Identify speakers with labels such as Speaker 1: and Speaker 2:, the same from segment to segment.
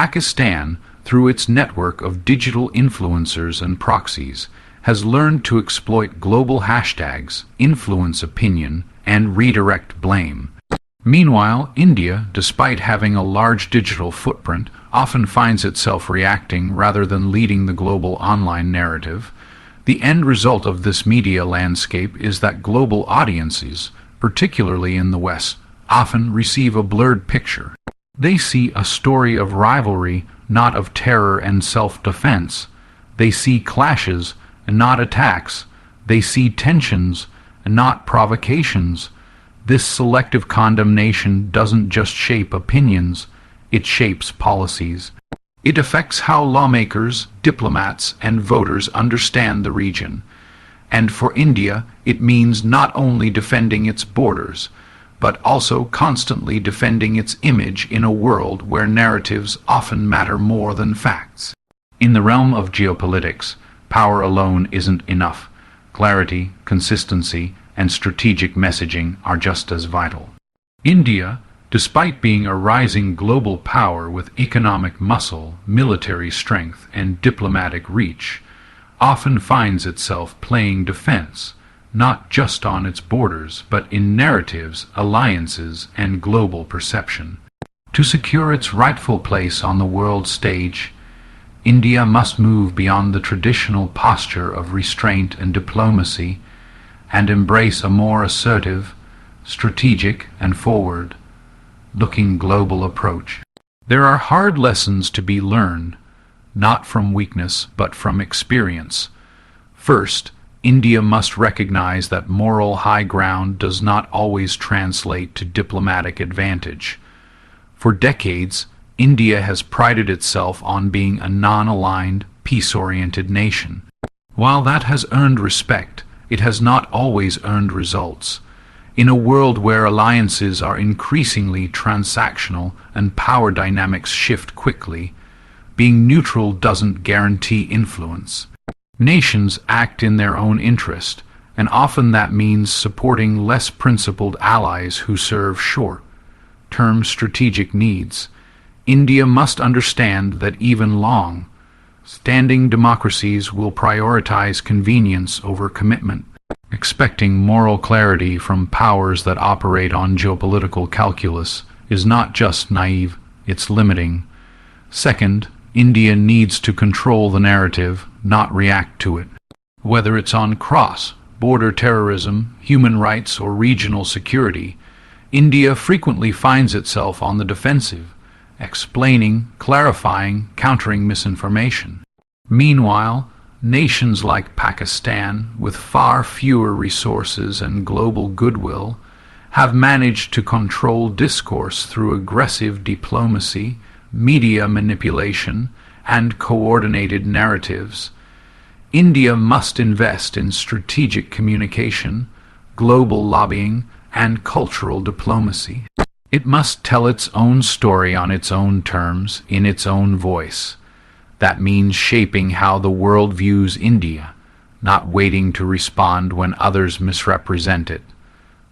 Speaker 1: Pakistan, through its network of digital influencers and proxies, has learned to exploit global hashtags, influence opinion, and redirect blame. Meanwhile, India, despite having a large digital footprint, often finds itself reacting rather than leading the global online narrative. The end result of this media landscape is that global audiences, particularly in the West, often receive a blurred picture. They see a story of rivalry, not of terror and self-defense. They see clashes and not attacks. They see tensions and not provocations. This selective condemnation doesn't just shape opinions, it shapes policies. It affects how lawmakers, diplomats, and voters understand the region. And for India, it means not only defending its borders, but also constantly defending its image in a world where narratives often matter more than facts. In the realm of geopolitics, power alone isn't enough. Clarity, consistency, and strategic messaging are just as vital. India, despite being a rising global power with economic muscle, military strength, and diplomatic reach, often finds itself playing defense, not just on its borders, but in narratives, alliances, and global perception. To secure its rightful place on the world stage, India must move beyond the traditional posture of restraint and diplomacy and embrace a more assertive, strategic, and forward-looking global approach. There are hard lessons to be learned, not from weakness but from experience. First, India must recognize that moral high ground does not always translate to diplomatic advantage. For decades, India has prided itself on being a non-aligned, peace-oriented nation. While that has earned respect, it has not always earned results. In a world where alliances are increasingly transactional and power dynamics shift quickly, being neutral doesn't guarantee influence. Nations act in their own interest, and often that means supporting less principled allies who serve short-term strategic needs. India must understand that even long-standing democracies will prioritize convenience over commitment. Expecting moral clarity from powers that operate on geopolitical calculus is not just naive, it's limiting. Second, India needs to control the narrative, not react to it. Whether it's on cross-border terrorism, human rights, or regional security, India frequently finds itself on the defensive, explaining, clarifying, countering misinformation. Meanwhile, nations like Pakistan, with far fewer resources and global goodwill, have managed to control discourse through aggressive diplomacy, media manipulation, and coordinated narratives. India must invest in strategic communication, global lobbying, and cultural diplomacy. It must tell its own story on its own terms, in its own voice. That means shaping how the world views India, not waiting to respond when others misrepresent it.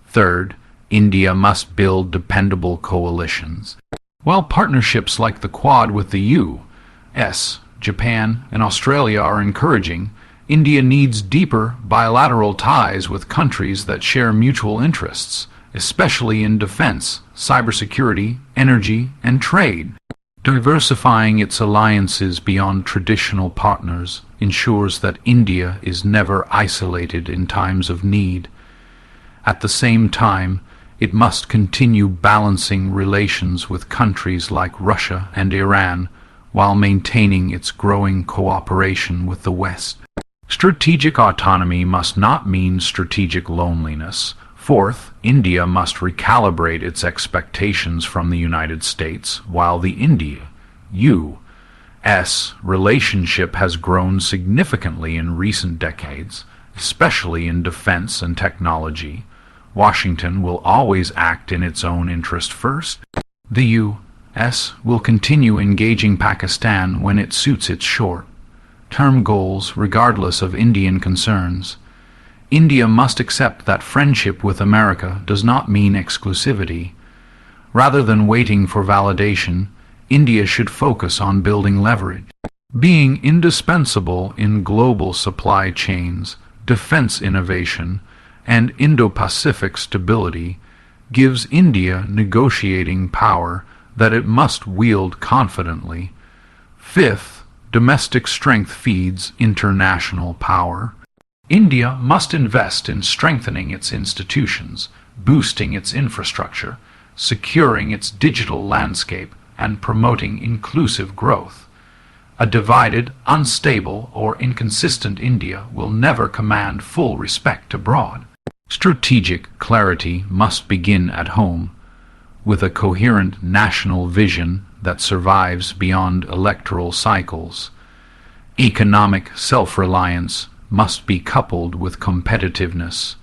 Speaker 1: Third, India must build dependable coalitions. While partnerships like the Quad with the U.S., Japan, and Australia are encouraging, India needs deeper bilateral ties with countries that share mutual interests, especially in defense, cybersecurity, energy, and trade. Diversifying its alliances beyond traditional partners ensures that India is never isolated in times of need. At the same time, it must continue balancing relations with countries like Russia and Iran while maintaining its growing cooperation with the West. Strategic autonomy must not mean strategic loneliness. Fourth, India must recalibrate its expectations from the United States, while the India-U.S. relationship has grown significantly in recent decades, especially in defense and technology. Washington will always act in its own interest first. The U.S. will continue engaging Pakistan when it suits its short-term goals, regardless of Indian concerns. India must accept that friendship with America does not mean exclusivity. Rather than waiting for validation, India should focus on building leverage. Being indispensable in global supply chains, defense innovation, and Indo-Pacific stability gives India negotiating power that it must wield confidently. Fifth, domestic strength feeds international power. India must invest in strengthening its institutions, boosting its infrastructure, securing its digital landscape, and promoting inclusive growth. A divided, unstable, or inconsistent India will never command full respect abroad. Strategic clarity must begin at home, with a coherent national vision that survives beyond electoral cycles. Economic self-reliance must be coupled with competitiveness.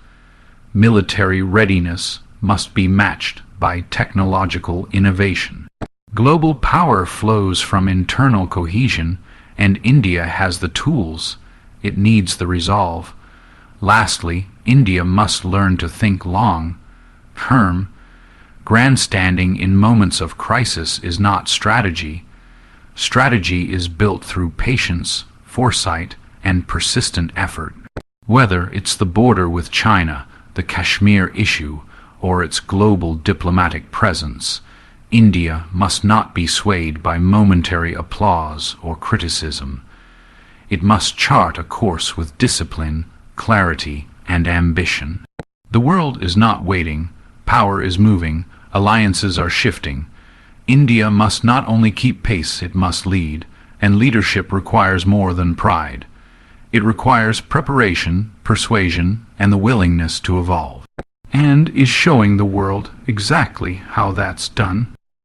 Speaker 1: Military readiness must be matched by technological innovation. Global power flows from internal cohesion, and India has the tools. It needs the resolve. Lastly, India must learn to think long-term. Grandstanding in moments of crisis is not strategy. Strategy is built through patience, foresight, and persistent effort. Whether it's the border with China, the Kashmir issue, or its global diplomatic presence, India must not be swayed by momentary applause or criticism. It must chart a course with discipline, clarity, and ambition. The world is not waiting, power is moving, alliances are shifting. India must not only keep pace, it must lead, and leadership requires more than pride. It requires preparation, persuasion, and the willingness to evolve, and is showing the world exactly how that's done.